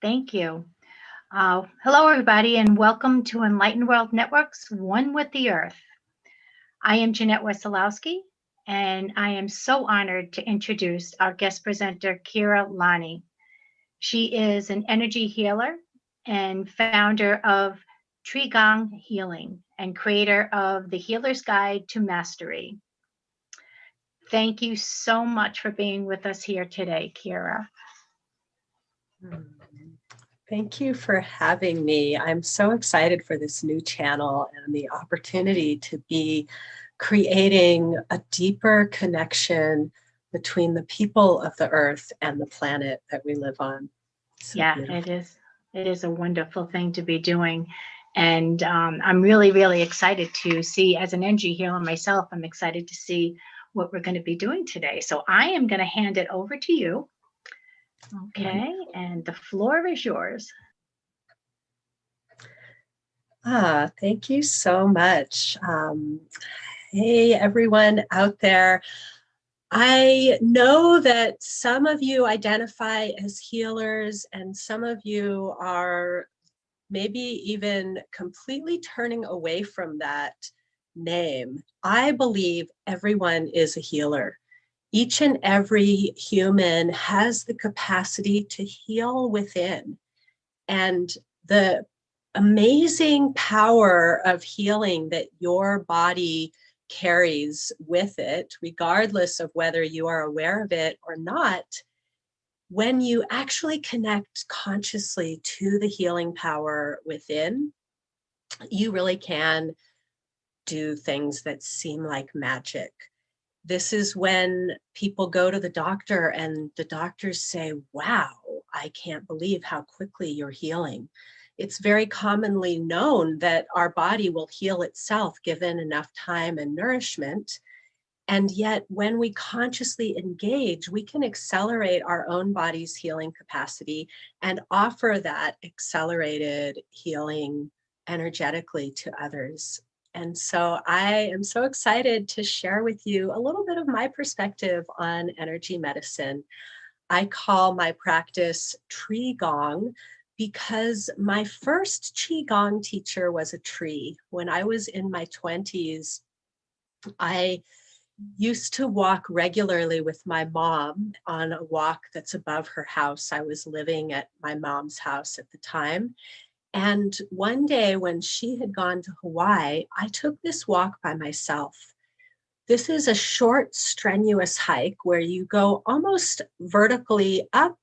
Thank you. Hello, everybody, and welcome to Enlightened World Network's One with the Earth. I am Jeanette Wesolowski, and I am so honored to introduce our guest presenter, Keira Lani. She is an energy healer and founder of Tree Gong Healing and creator of the Healer's Guide to Mastery. Thank you so much for being with us here today, Keira. Thank you for having me. I'm so excited for this new channel and the opportunity to be creating a deeper connection between the people of the earth and the planet that we live on. It is. It is a wonderful thing to be doing. And I'm really, really excited to see, as an energy healer myself, I'm excited to see what we're going to be doing today. So I am going to hand it over to you. Okay, and the floor is yours. Thank you so much. Hey, everyone out there. I know that some of you identify as healers and some of you are maybe even completely turning away from that name. I believe everyone is a healer. Each and every human has the capacity to heal within. And the amazing power of healing that your body carries with it, regardless of whether you are aware of it or not, when you actually connect consciously to the healing power within, you really can do things that seem like magic. This is when people go to the doctor and the doctors say, wow, I can't believe how quickly you're healing. It's very commonly known that our body will heal itself given enough time and nourishment. And yet when we consciously engage, we can accelerate our own body's healing capacity and offer that accelerated healing energetically to others. And so I am so excited to share with you a little bit of my perspective on energy medicine. I call my practice Tree Gong because my first Qigong teacher was a tree. When I was in my 20s, I used to walk regularly with my mom on a walk that's above her house. I was living at my mom's house at the time. And one day when she had gone to Hawaii, I took this walk by myself. This is a short, strenuous hike where you go almost vertically up,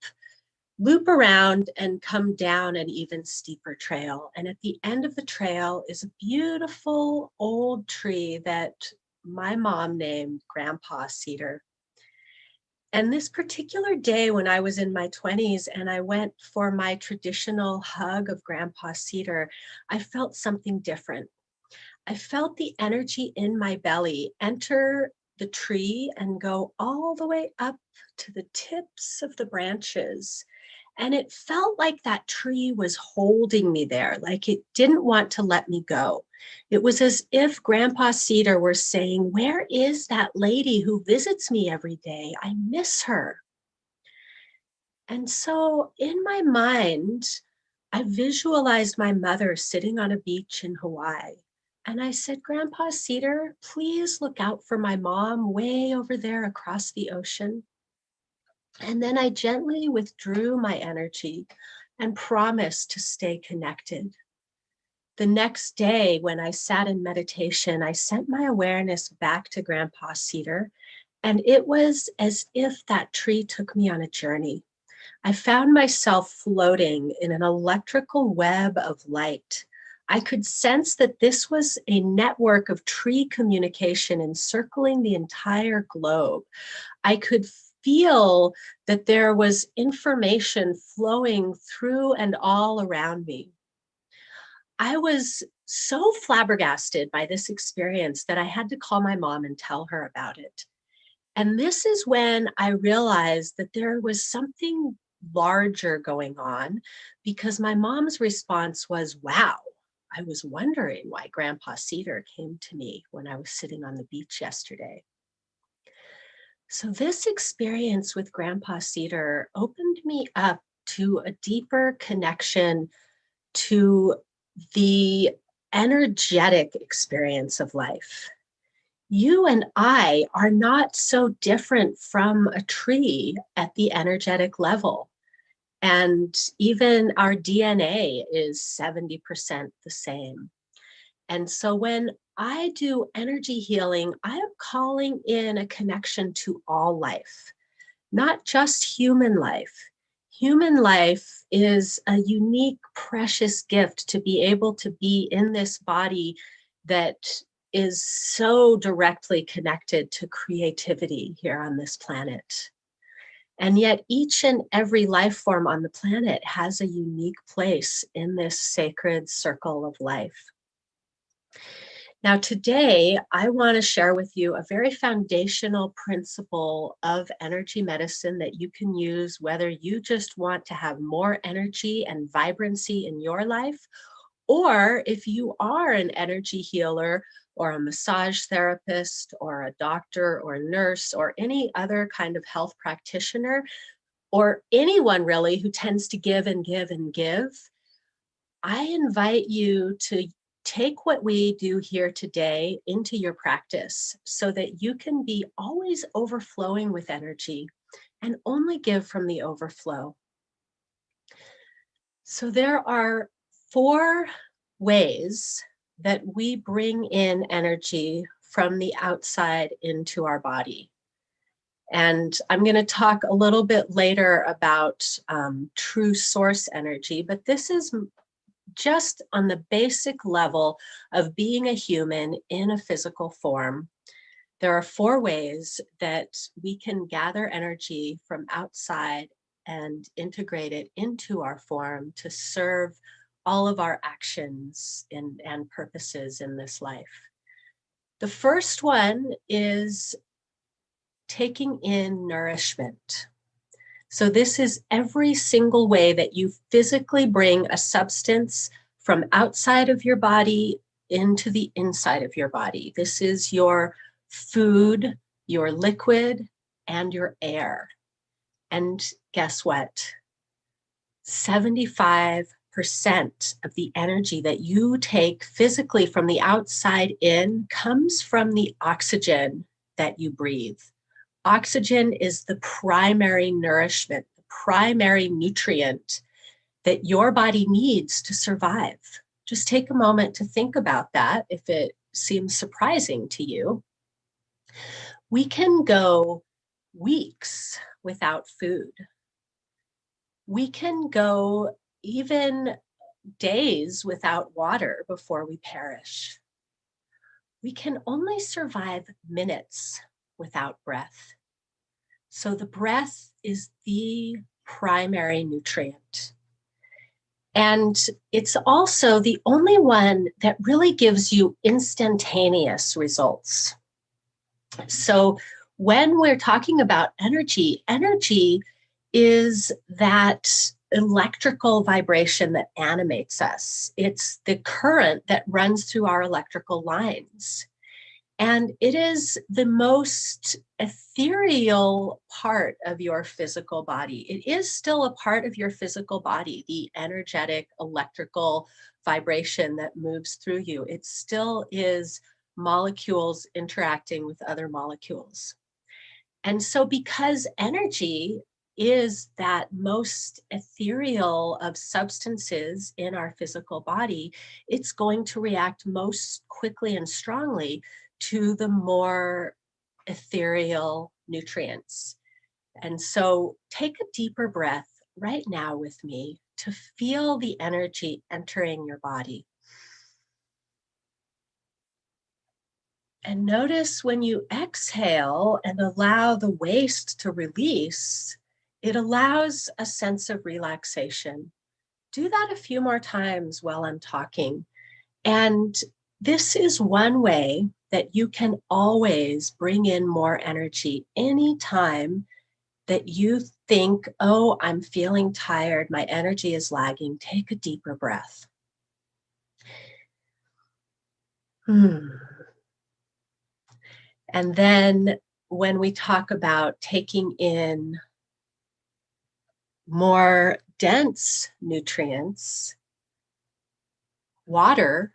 loop around, and come down an even steeper trail. And at the end of the trail is a beautiful old tree that my mom named Grandpa Cedar. And this particular day when I was in my 20s and I went for my traditional hug of Grandpa Cedar, I felt something different. I felt the energy in my belly enter the tree and go all the way up to the tips of the branches. And it felt like that tree was holding me there, like it didn't want to let me go. It was as if Grandpa Cedar were saying, where is that lady who visits me every day? I miss her. And so in my mind, I visualized my mother sitting on a beach in Hawaii. And I said, Grandpa Cedar, please look out for my mom way over there across the ocean. And then I gently withdrew my energy and promised to stay connected. The next day, when I sat in meditation, I sent my awareness back to Grandpa Cedar, and it was as if that tree took me on a journey. I found myself floating in an electrical web of light. I could sense that this was a network of tree communication encircling the entire globe. I could feel that there was information flowing through and all around me. I was so flabbergasted by this experience that I had to call my mom and tell her about it. And this is when I realized that there was something larger going on, because my mom's response was, wow, I was wondering why Grandpa Cedar came to me when I was sitting on the beach yesterday. So this experience with Grandpa Cedar opened me up to a deeper connection to the energetic experience of life. You and I are not so different from a tree at the energetic level. And even our DNA is 70% the same. And so when I do energy healing, I am calling in a connection to all life, not just human life. Human life is a unique, precious gift to be able to be in this body that is so directly connected to creativity here on this planet. And yet each and every life form on the planet has a unique place in this sacred circle of life. Now, today, I want to share with you a very foundational principle of energy medicine that you can use whether you just want to have more energy and vibrancy in your life, or if you are an energy healer or a massage therapist or a doctor or a nurse or any other kind of health practitioner, or anyone really who tends to give and give and give. I invite you to take what we do here today into your practice so that you can be always overflowing with energy and only give from the overflow. So there are 4 ways that we bring in energy from the outside into our body. And I'm going to talk a little bit later about true source energy, but this is just on the basic level of being a human in a physical form. There are 4 ways that we can gather energy from outside and integrate it into our form to serve all of our actions and purposes in this life. The first one is taking in nourishment. So this is every single way that you physically bring a substance from outside of your body into the inside of your body. This is your food, your liquid, and your air. And guess what? 75% of the energy that you take physically from the outside in comes from the oxygen that you breathe. Oxygen is the primary nourishment, the primary nutrient that your body needs to survive. Just take a moment to think about that if it seems surprising to you. We can go weeks without food. We can go even days without water before we perish. We can only survive minutes without breath. So the breath is the primary nutrient. And it's also the only one that really gives you instantaneous results. So when we're talking about energy, energy is that electrical vibration that animates us. It's the current that runs through our electrical lines. And it is the most ethereal part of your physical body. It is still a part of your physical body, the energetic electrical vibration that moves through you. It still is molecules interacting with other molecules. And so because energy is that most ethereal of substances in our physical body, it's going to react most quickly and strongly to the more ethereal nutrients. And so take a deeper breath right now with me to feel the energy entering your body. And notice when you exhale and allow the waste to release, it allows a sense of relaxation. Do that a few more times while I'm talking. And this is one way that you can always bring in more energy anytime that you think, oh, I'm feeling tired, my energy is lagging. Take a deeper breath. And then when we talk about taking in more dense nutrients, water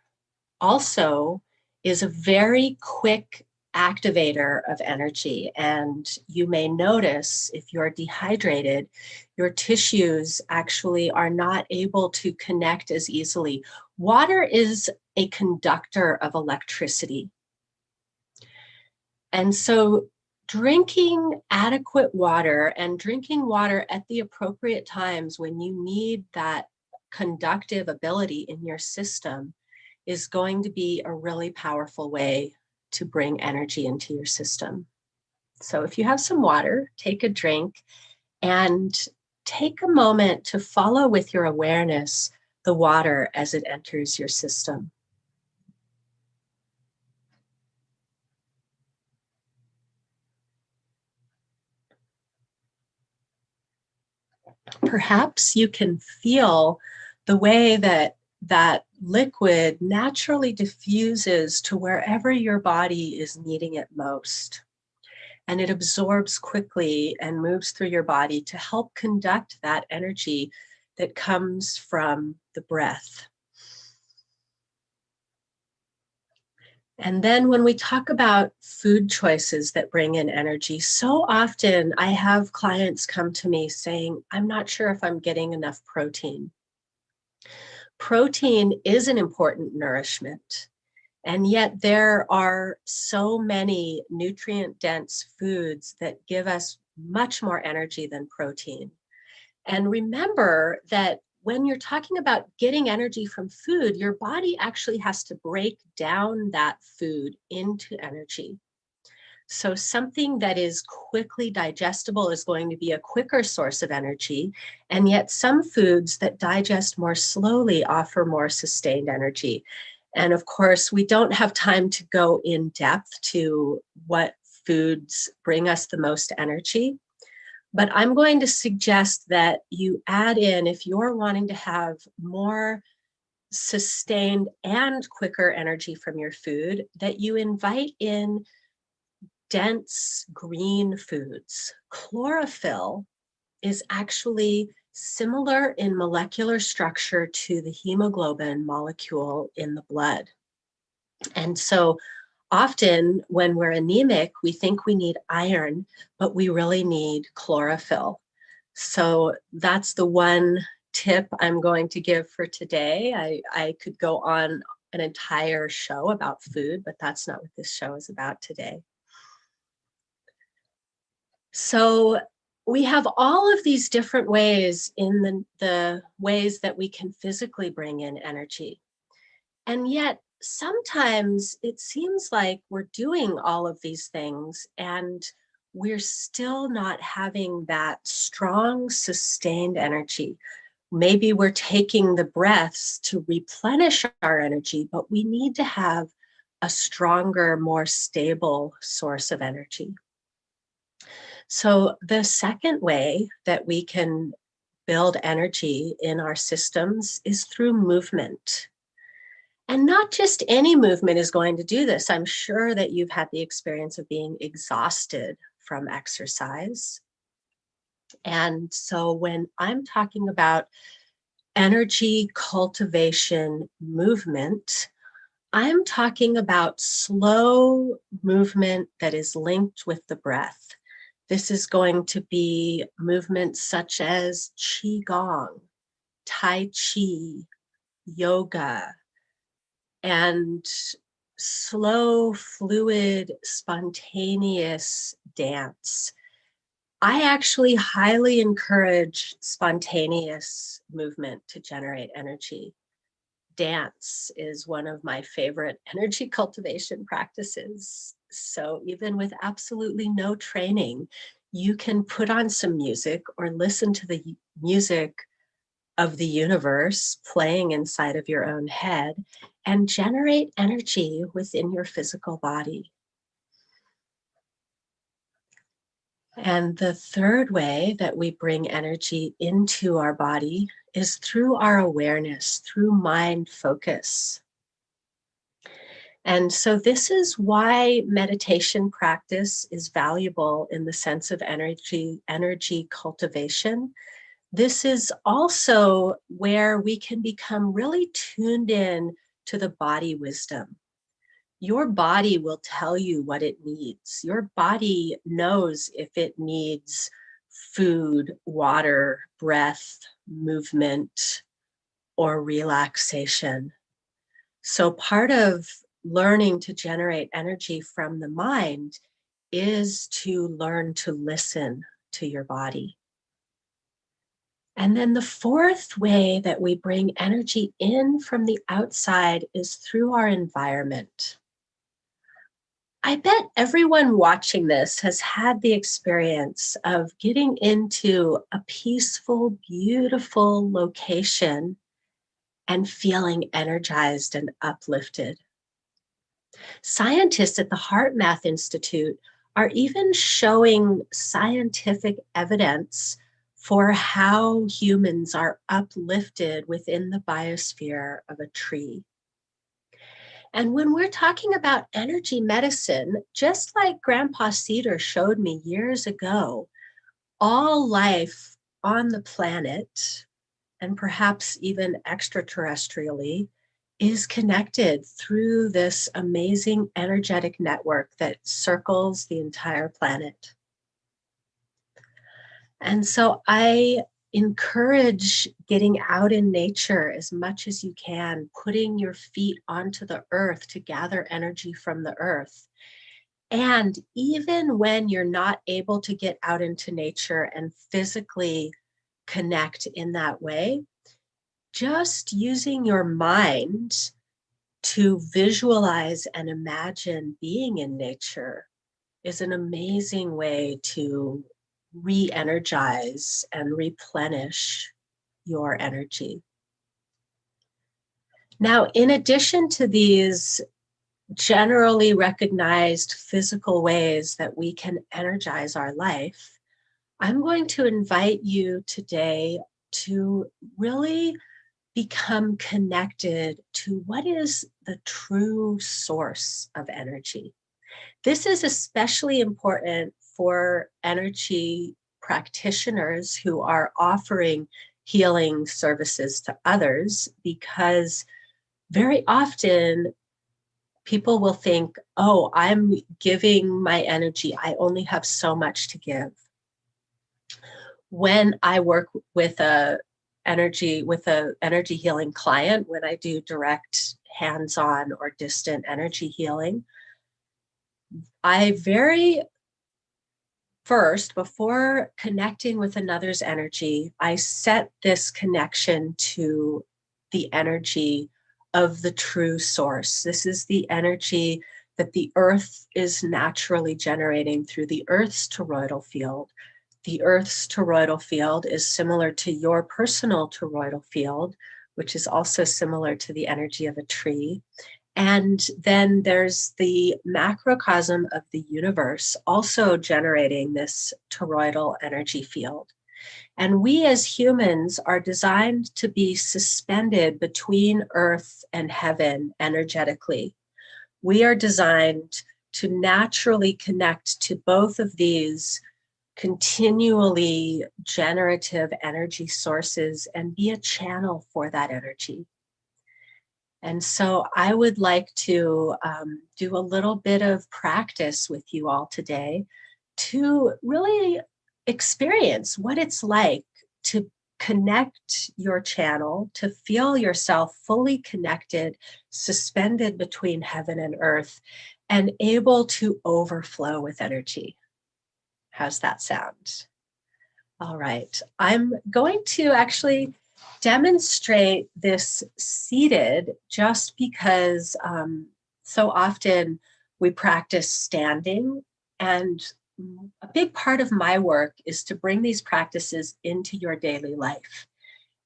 also is a very quick activator of energy. And you may notice if you're dehydrated, your tissues actually are not able to connect as easily. Water is a conductor of electricity. And so drinking adequate water and drinking water at the appropriate times when you need that conductive ability in your system is going to be a really powerful way to bring energy into your system. So if you have some water, take a drink and take a moment to follow with your awareness the water as it enters your system. Perhaps you can feel the way that that liquid naturally diffuses to wherever your body is needing it most. And it absorbs quickly and moves through your body to help conduct that energy that comes from the breath. And then when we talk about food choices that bring in energy, so often I have clients come to me saying, I'm not sure if I'm getting enough protein. Protein is an important nourishment. And yet there are so many nutrient-dense foods that give us much more energy than protein. And remember that when you're talking about getting energy from food, your body actually has to break down that food into energy. So something that is quickly digestible is going to be a quicker source of energy. And yet some foods that digest more slowly offer more sustained energy. And of course, we don't have time to go in depth to what foods bring us the most energy. But I'm going to suggest that you add in, if you're wanting to have more sustained and quicker energy from your food, that you invite in dense green foods. Chlorophyll is actually similar in molecular structure to the hemoglobin molecule in the blood. And so often when we're anemic, we think we need iron, but we really need chlorophyll. So that's the one tip I'm going to give for today. I could go on an entire show about food, but that's not what this show is about today. So we have all of these different ways in the ways that we can physically bring in energy. And yet sometimes it seems like we're doing all of these things and we're still not having that strong, sustained energy. Maybe we're taking the breaths to replenish our energy, but we need to have a stronger, more stable source of energy. So the second way that we can build energy in our systems is through movement. And not just any movement is going to do this. I'm sure that you've had the experience of being exhausted from exercise. And so when I'm talking about energy cultivation movement, I'm talking about slow movement that is linked with the breath. This is going to be movements such as Qi Gong, Tai Chi, yoga, and slow, fluid, spontaneous dance. I actually highly encourage spontaneous movement to generate energy. Dance is one of my favorite energy cultivation practices. So even with absolutely no training, you can put on some music or listen to the music of the universe playing inside of your own head and generate energy within your physical body. And the third way that we bring energy into our body is through our awareness, through mind focus. And so this is why meditation practice is valuable in the sense of energy cultivation, This is also where we can become really tuned in to the body wisdom. Your body will tell you what it needs. Your body knows if it needs food, water, breath, movement, or relaxation. So part of learning to generate energy from the mind is to learn to listen to your body. And then the fourth way that we bring energy in from the outside is through our environment. I bet everyone watching this has had the experience of getting into a peaceful, beautiful location and feeling energized and uplifted. Scientists at the Heart Math Institute are even showing scientific evidence for how humans are uplifted within the biosphere of a tree. And when we're talking about energy medicine, just like Grandpa Cedar showed me years ago, all life on the planet, and perhaps even extraterrestrially, is connected through this amazing energetic network that circles the entire planet. And so I encourage getting out in nature as much as you can, putting your feet onto the earth to gather energy from the earth. And even when you're not able to get out into nature and physically connect in that way, just using your mind to visualize and imagine being in nature is an amazing way to re-energize and replenish your energy. Now, in addition to these generally recognized physical ways that we can energize our life, I'm going to invite you today to really become connected to what is the true source of energy. This is especially important for energy practitioners who are offering healing services to others, because very often people will think, oh, I'm giving my energy, I only have so much to give. When I work with a energy healing client, when I do direct hands-on or distant energy healing, I very first, before connecting with another's energy, I set this connection to the energy of the true source. This is the energy that the earth is naturally generating through the earth's toroidal field. The earth's toroidal field is similar to your personal toroidal field, which is also similar to the energy of a tree. And then there's the macrocosm of the universe also generating this toroidal energy field. And we as humans are designed to be suspended between earth and heaven energetically. We are designed to naturally connect to both of these continually generative energy sources and be a channel for that energy. And so I would like to do a little bit of practice with you all today to really experience what it's like to connect your channel, to feel yourself fully connected, suspended between heaven and earth, and able to overflow with energy. How's that sound? All right, I'm going to actually demonstrate this seated just because so often we practice standing, and a big part of my work is to bring these practices into your daily life.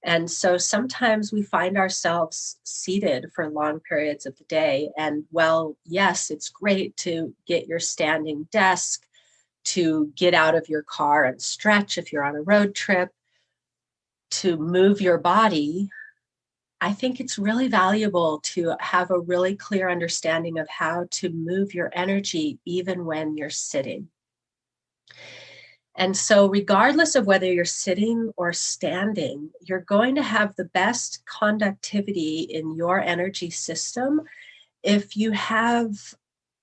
And so sometimes we find ourselves seated for long periods of the day. And well, yes, it's great to get your standing desk, to get out of your car and stretch if you're on a road trip, to move your body. I think it's really valuable to have a really clear understanding of how to move your energy even when you're sitting. And so regardless of whether you're sitting or standing, you're going to have the best conductivity in your energy system if you have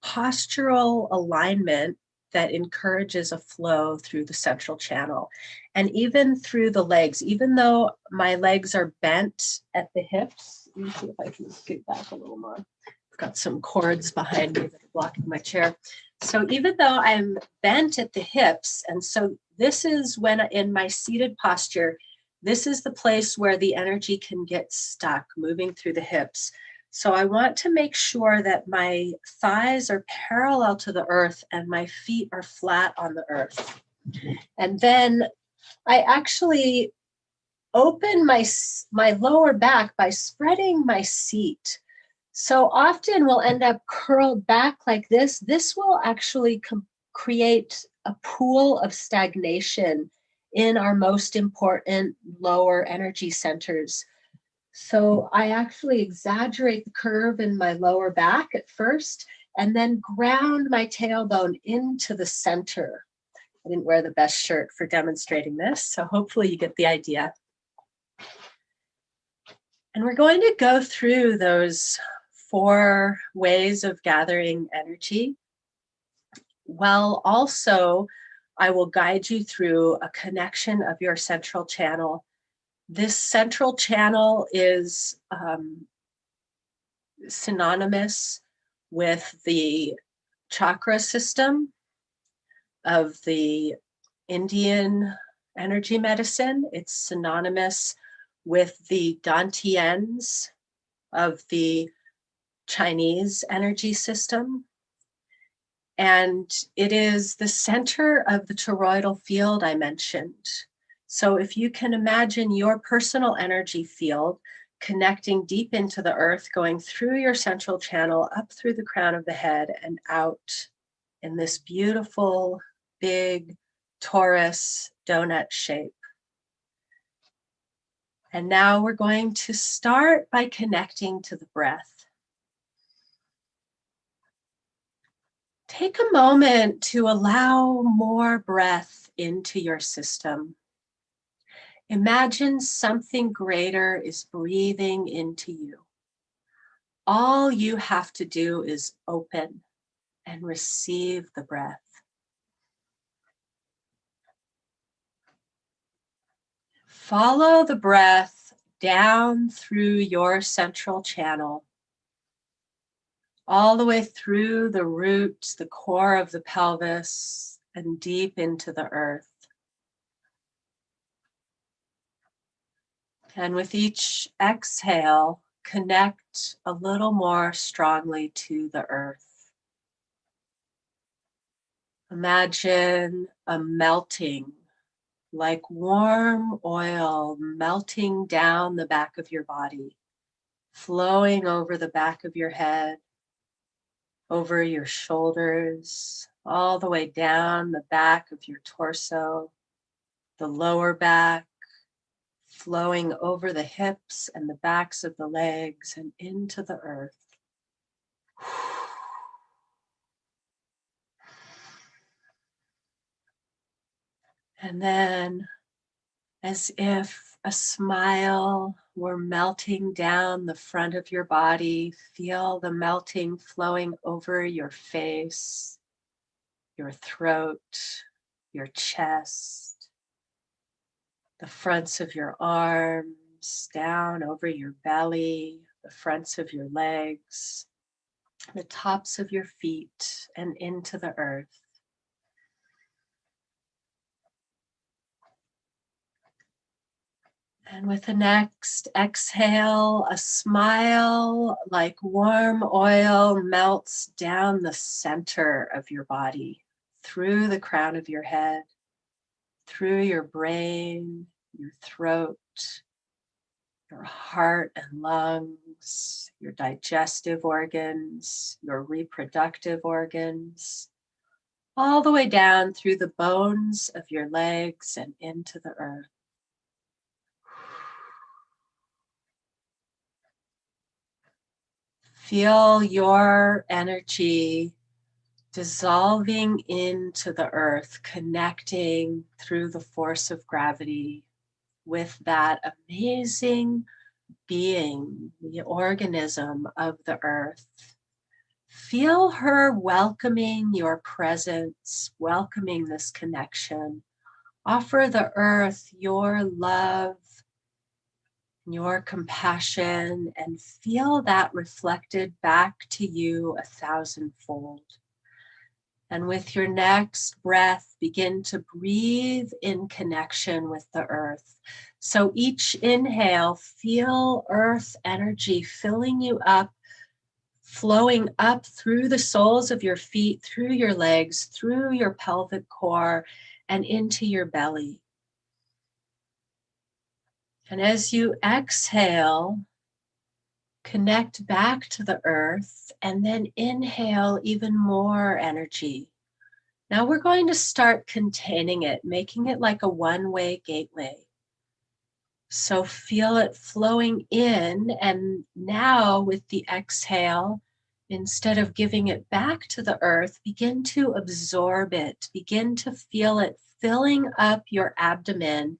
postural alignment that encourages a flow through the central channel and even through the legs. Even though my legs are bent at the hips, let me see if I can scoot back a little more. I've got some cords behind me that are blocking my chair. So even though I'm bent at the hips, and so this is when in my seated posture, this is the place where the energy can get stuck moving through the hips. So I want to make sure that my thighs are parallel to the earth and my feet are flat on the earth. And then I actually open my lower back by spreading my seat. So often we'll end up curled back like this. This will actually create a pool of stagnation in our most important lower energy centers. So I actually exaggerate the curve in my lower back at first, and then ground my tailbone into the center. I didn't wear the best shirt for demonstrating this, so hopefully you get the idea. And we're going to go through those 4 ways of gathering energy. While also, I will guide you through a connection of your central channel. This central channel is synonymous with the chakra system of the Indian energy medicine. It's synonymous with the dantians of the Chinese energy system. And it is the center of the toroidal field I mentioned. So if you can imagine your personal energy field connecting deep into the earth, going through your central channel, up through the crown of the head and out in this beautiful, big, torus donut shape. And now we're going to start by connecting to the breath. Take a moment to allow more breath into your system. Imagine something greater is breathing into you. All you have to do is open and receive the breath. Follow the breath down through your central channel, all the way through the root, the core of the pelvis, and deep into the earth. And with each exhale, connect a little more strongly to the earth. Imagine a melting, like warm oil melting down the back of your body, flowing over the back of your head, over your shoulders, all the way down the back of your torso, the lower back, flowing over the hips and the backs of the legs and into the earth. And then, as if a smile were melting down the front of your body, feel the melting flowing over your face, your throat, your chest, the fronts of your arms, down over your belly, the fronts of your legs, the tops of your feet, and into the earth. And with the next exhale, a smile like warm oil melts down the center of your body, through the crown of your head, through your brain, your throat, your heart and lungs, your digestive organs, your reproductive organs, all the way down through the bones of your legs and into the earth. Feel your energy dissolving into the earth, connecting through the force of gravity with that amazing being, the organism of the earth. Feel her welcoming your presence, welcoming this connection. Offer the earth your love, your compassion, and feel that reflected back to you 1,000-fold. And with your next breath, begin to breathe in connection with the earth. So each inhale, feel earth energy filling you up, flowing up through the soles of your feet, through your legs, through your pelvic core, and into your belly. And as you exhale, connect back to the earth, and then inhale even more energy. Now we're going to start containing it, making it like a one-way gateway. So feel it flowing in, and now with the exhale, instead of giving it back to the earth, begin to absorb it. Begin to feel it filling up your abdomen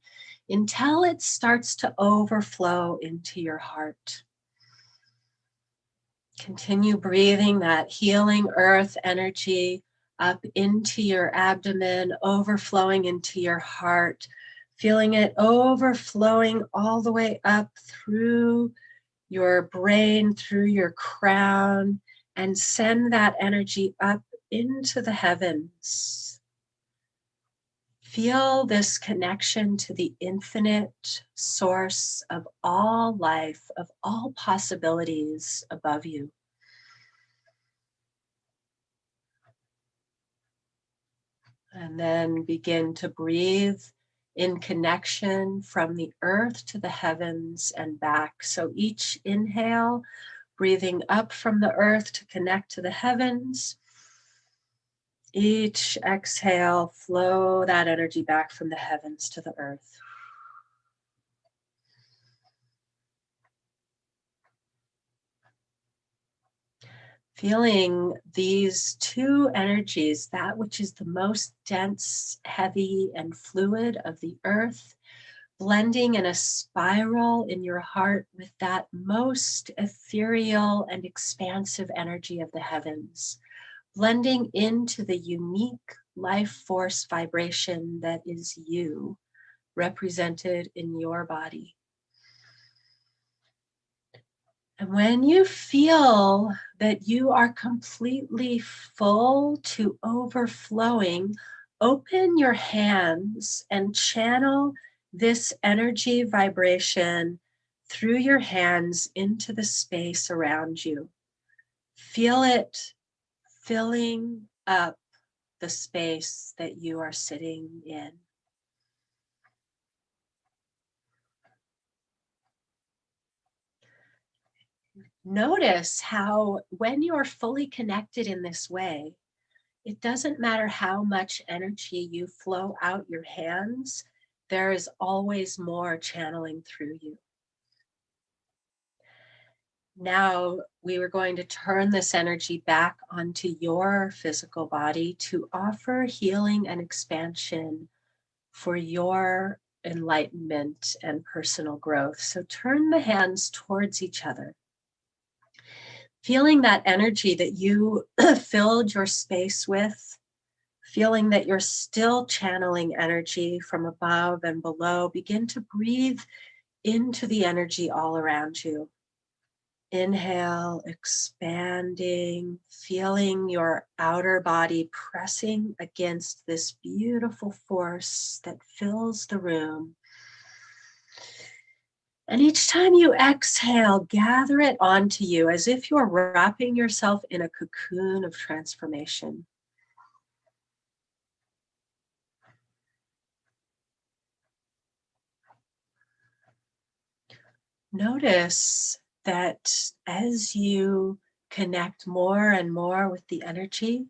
until it starts to overflow into your heart. Continue breathing that healing earth energy up into your abdomen, overflowing into your heart, feeling it overflowing all the way up through your brain, through your crown, and send that energy up into the heavens. Feel this connection to the infinite source of all life, of all possibilities above you. And then begin to breathe in connection from the earth to the heavens and back. So each inhale, breathing up from the earth to connect to the heavens. Each exhale, flow that energy back from the heavens to the earth. Feeling these two energies, that which is the most dense, heavy, and fluid of the earth, blending in a spiral in your heart with that most ethereal and expansive energy of the heavens, blending into the unique life force vibration that is you, represented in your body. And when you feel that you are completely full to overflowing, open your hands and channel this energy vibration through your hands into the space around you. Feel it filling up the space that you are sitting in. Notice how when you are fully connected in this way, it doesn't matter how much energy you flow out your hands, there is always more channeling through you. Now we were going to turn this energy back onto your physical body to offer healing and expansion for your enlightenment and personal growth. So turn the hands towards each other. Feeling that energy that you filled your space with, feeling that you're still channeling energy from above and below, begin to breathe into the energy all around you. Inhale, expanding, feeling your outer body pressing against this beautiful force that fills the room. And each time you exhale, gather it onto you as if you're wrapping yourself in a cocoon of transformation. Notice that as you connect more and more with the energy,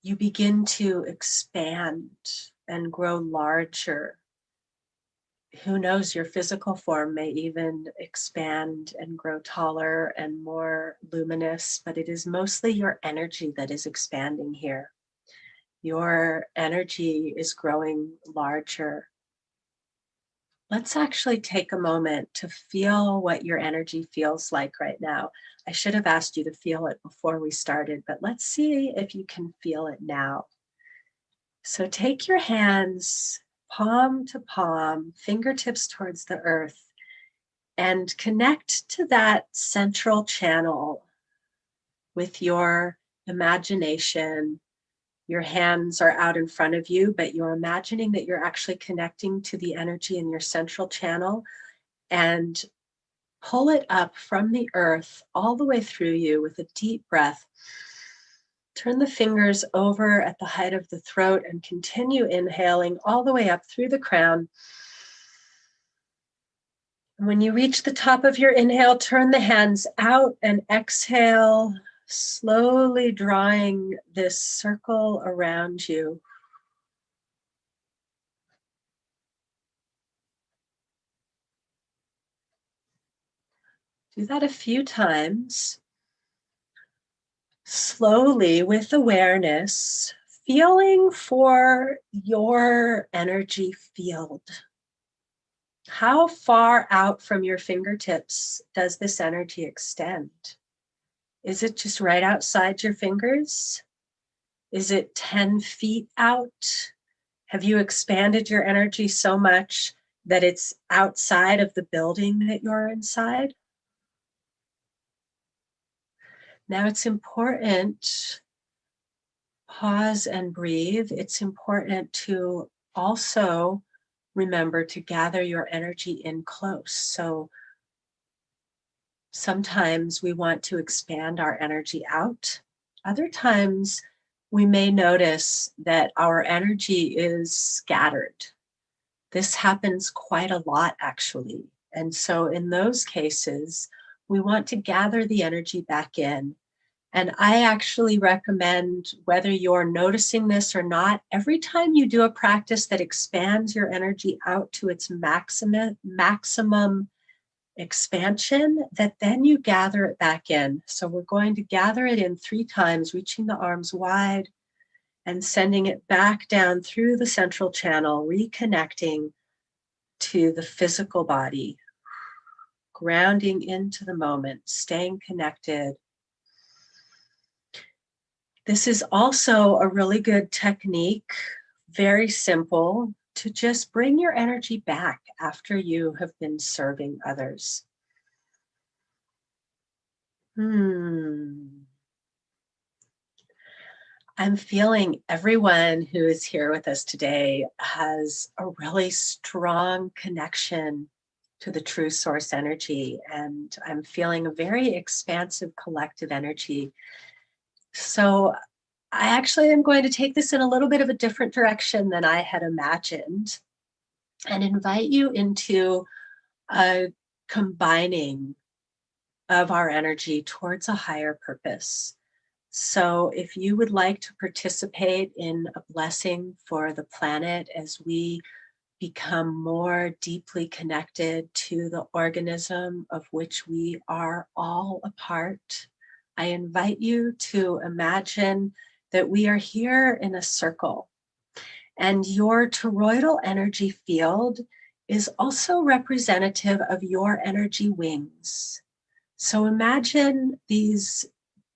you begin to expand and grow larger. who knows, your physical form may even expand and grow taller and more luminous, but it is mostly your energy that is expanding here. Your energy is growing larger. Let's actually take a moment to feel what your energy feels like right now. I should have asked you to feel it before we started, but let's see if you can feel it now. So take your hands palm to palm, fingertips towards the earth, and connect to that central channel with your imagination. Your hands are out in front of you, but you're imagining that you're actually connecting to the energy in your central channel, and pull it up from the earth all the way through you with a deep breath. Turn the fingers over at the height of the throat and continue inhaling all the way up through the crown. And when you reach the top of your inhale, turn the hands out and exhale, slowly drawing this circle around you. Do that a few times. Slowly, with awareness, feeling for your energy field. How far out from your fingertips does this energy extend? Is it just right outside your fingers? Is it 10 feet out? Have you expanded your energy so much that it's outside of the building that you're inside? Now it's important, pause and breathe. It's important to also remember to gather your energy in close. So sometimes we want to expand our energy out. Other times we may notice that our energy is scattered. This happens quite a lot, actually. And so in those cases, we want to gather the energy back in. And I actually recommend, whether you're noticing this or not, every time you do a practice that expands your energy out to its maximum expansion, that then you gather it back in. So we're going to gather it in 3 times, reaching the arms wide and sending it back down through the central channel, reconnecting to the physical body, grounding into the moment, staying connected. This is also a really good technique, very simple, to just bring your energy back after you have been serving others. I'm feeling everyone who is here with us today has a really strong connection to the true source energy, and I'm feeling a very expansive collective energy. So I actually am going to take this in a little bit of a different direction than I had imagined, and invite you into a combining of our energy towards a higher purpose. So if you would like to participate in a blessing for the planet as we become more deeply connected to the organism of which we are all a part, I invite you to imagine that we are here in a circle, and your toroidal energy field is also representative of your energy wings. So imagine these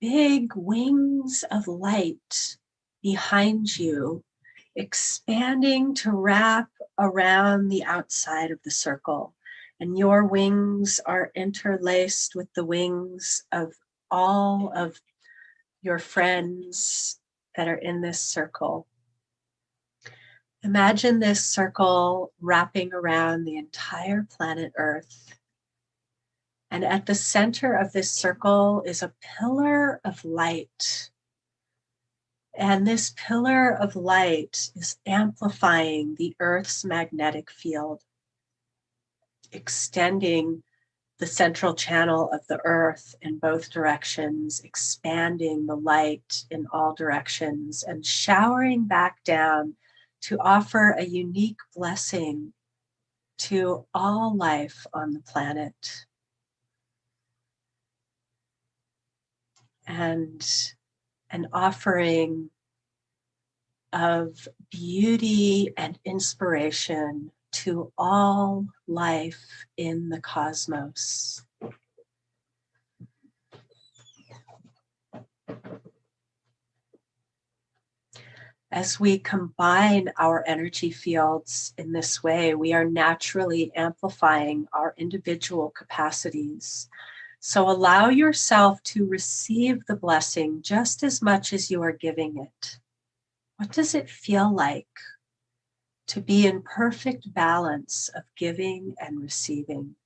big wings of light behind you, expanding to wrap around the outside of the circle. And your wings are interlaced with the wings of all of your friends that are in this circle. Imagine this circle wrapping around the entire planet Earth. And at the center of this circle is a pillar of light. And this pillar of light is amplifying the Earth's magnetic field, extending the central channel of the Earth in both directions, expanding the light in all directions, and showering back down to offer a unique blessing to all life on the planet. And an offering of beauty and inspiration to all life in the cosmos. As we combine our energy fields in this way, we are naturally amplifying our individual capacities. So allow yourself to receive the blessing just as much as you are giving it. What does it feel like to be in perfect balance of giving and receiving?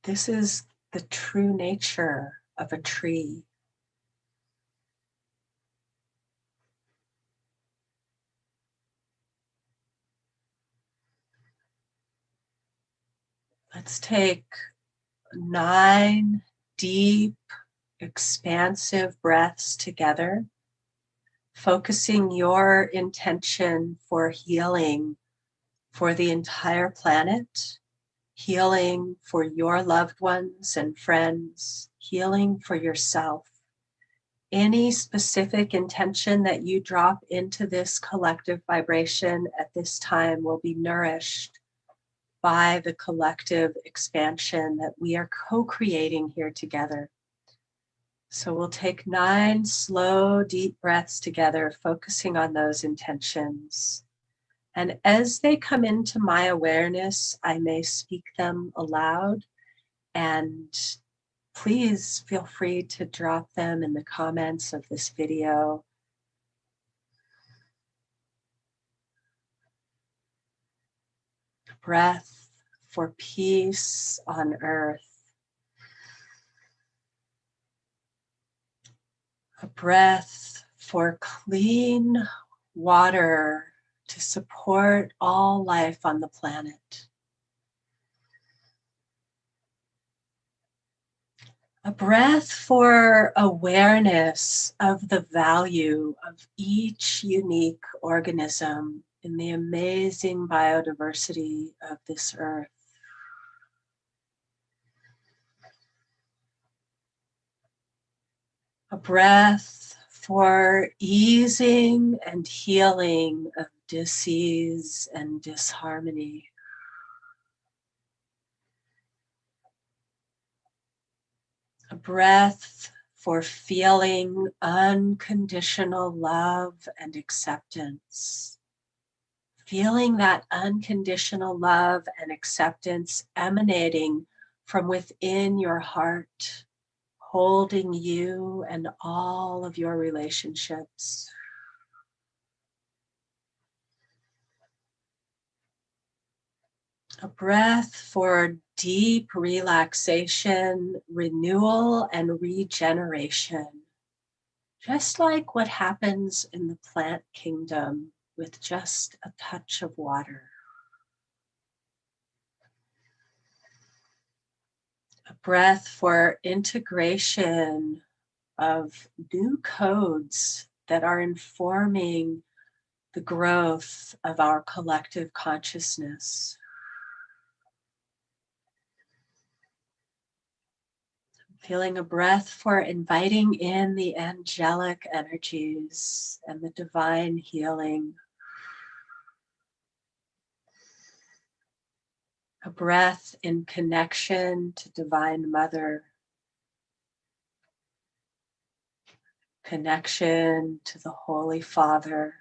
This is the true nature of a tree. Let's take 9 deep, expansive breaths together, focusing your intention for healing for the entire planet, healing for your loved ones and friends, healing for yourself. Any specific intention that you drop into this collective vibration at this time will be nourished by the collective expansion that we are co-creating here together. So we'll take 9 slow, deep breaths together, focusing on those intentions. And as they come into my awareness, I may speak them aloud, and please feel free to drop them in the comments of this video. Breath for peace on earth. A breath for clean water to support all life on the planet. A breath for awareness of the value of each unique organism in the amazing biodiversity of this earth. A breath for easing and healing of dis-ease and disharmony. A breath for feeling unconditional love and acceptance. Feeling that unconditional love and acceptance emanating from within your heart, holding you and all of your relationships. A breath for deep relaxation, renewal, and regeneration. Just like what happens in the plant kingdom with just a touch of water. A breath for integration of new codes that are informing the growth of our collective consciousness. Feeling a breath for inviting in the angelic energies and the divine healing. A breath in connection to Divine Mother. Connection to the Holy Father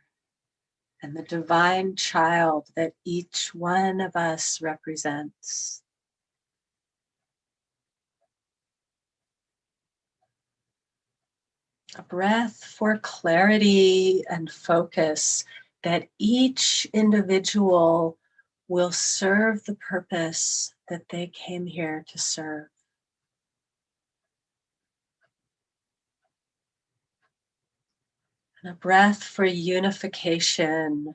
and the divine child that each one of us represents. A breath for clarity and focus, that each individual will serve the purpose that they came here to serve. And a breath for unification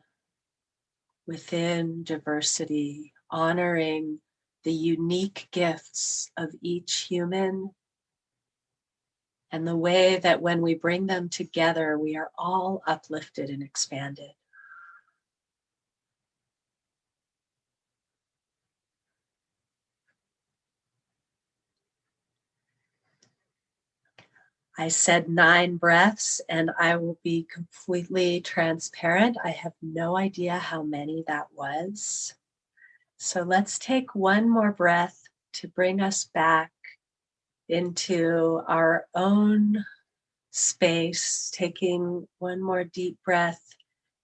within diversity, honoring the unique gifts of each human and the way that when we bring them together, we are all uplifted and expanded. I said 9 breaths, and I will be completely transparent. I have no idea how many that was. So let's take one more breath to bring us back into our own space, taking one more deep breath,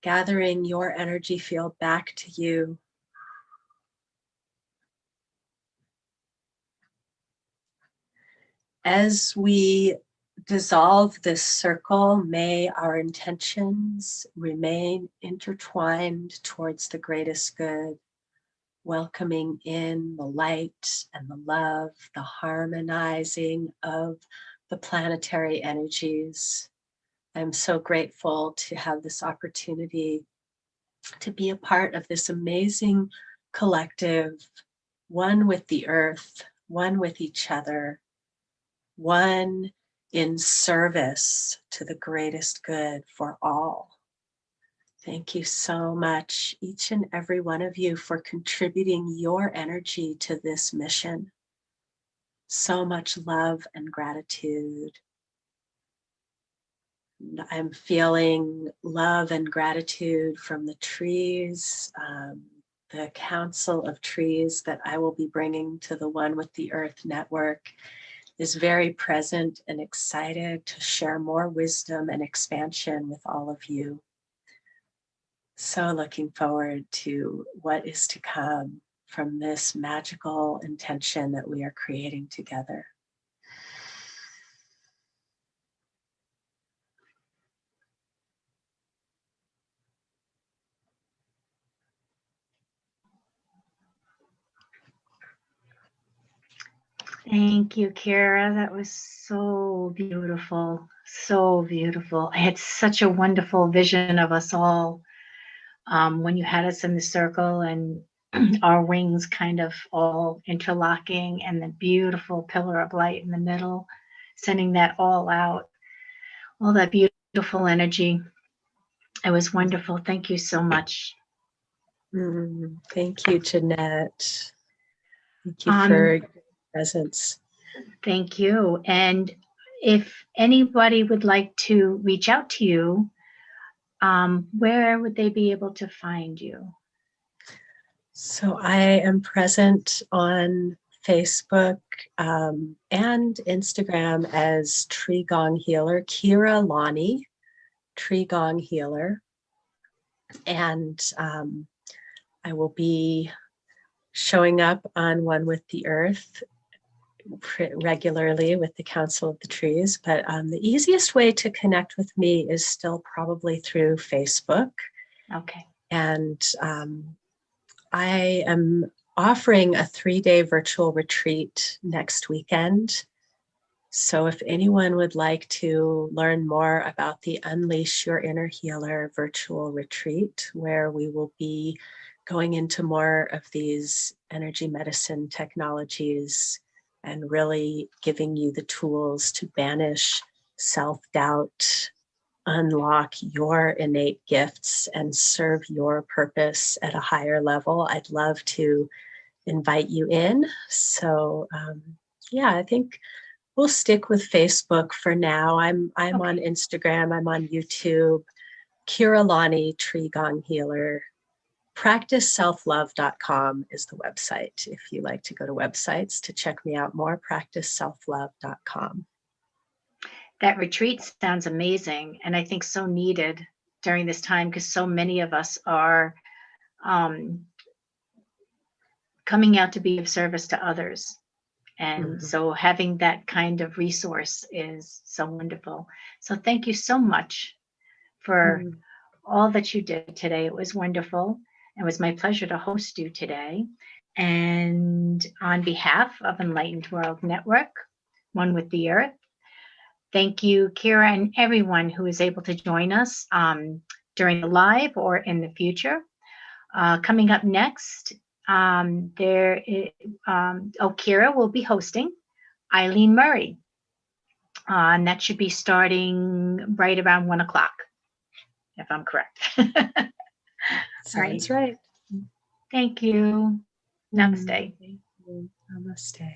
gathering your energy field back to you. As we dissolve this circle, may our intentions remain intertwined towards the greatest good, welcoming in the light and the love, the harmonizing of the planetary energies. I'm so grateful to have this opportunity to be a part of this amazing collective, one with the earth, one with each other, one in service to the greatest good for all. Thank you so much, each and every one of you, for contributing your energy to this mission. So much love and gratitude. I'm feeling love and gratitude from the trees, the Council of Trees that I will be bringing to the One with the Earth Network is very present and excited to share more wisdom and expansion with all of you. So looking forward to what is to come from this magical intention that we are creating together. Thank you, Keira. That was so beautiful. So beautiful. I had such a wonderful vision of us all when you had us in the circle and our wings kind of all interlocking and the beautiful pillar of light in the middle, sending that all out, all that beautiful energy. It was wonderful. Thank you so much. Thank you, Jeanette. Thank you for your presence. Thank you. And if anybody would like to reach out to you, where would they be able to find you? So I am present on Facebook and Instagram as Tree Gong Healer, Keira Lani, Tree Gong Healer. And I will be showing up on One with the Earth regularly with the Council of the Trees. But the easiest way to connect with me is still probably through Facebook. Okay. And I am offering a 3-day virtual retreat next weekend. So if anyone would like to learn more about the Unleash Your Inner Healer virtual retreat, where we will be going into more of these energy medicine technologies and really giving you the tools to banish self-doubt, unlock your innate gifts, and serve your purpose at a higher level, I'd love to invite you in. So yeah, I think we'll stick with Facebook for now. I'm okay. On Instagram, I'm on YouTube, Keira Lani, Tree Gong Healer. PracticeSelfLove.com is the website. If you like to go to websites to check me out more, PracticeSelfLove.com. That retreat sounds amazing, and I think so needed during this time because so many of us are coming out to be of service to others. And so having that kind of resource is so wonderful. So thank you so much for all that you did today. It was wonderful. It was my pleasure to host you today. And on behalf of Enlightened World Network, One with the Earth, thank you, Keira, and everyone who is able to join us during the live or in the future. Coming up next, Keira will be hosting Eileen Murray. And that should be starting right around 1 o'clock, if I'm correct. Sounds right. Thank you. Namaste. Thank you. Namaste.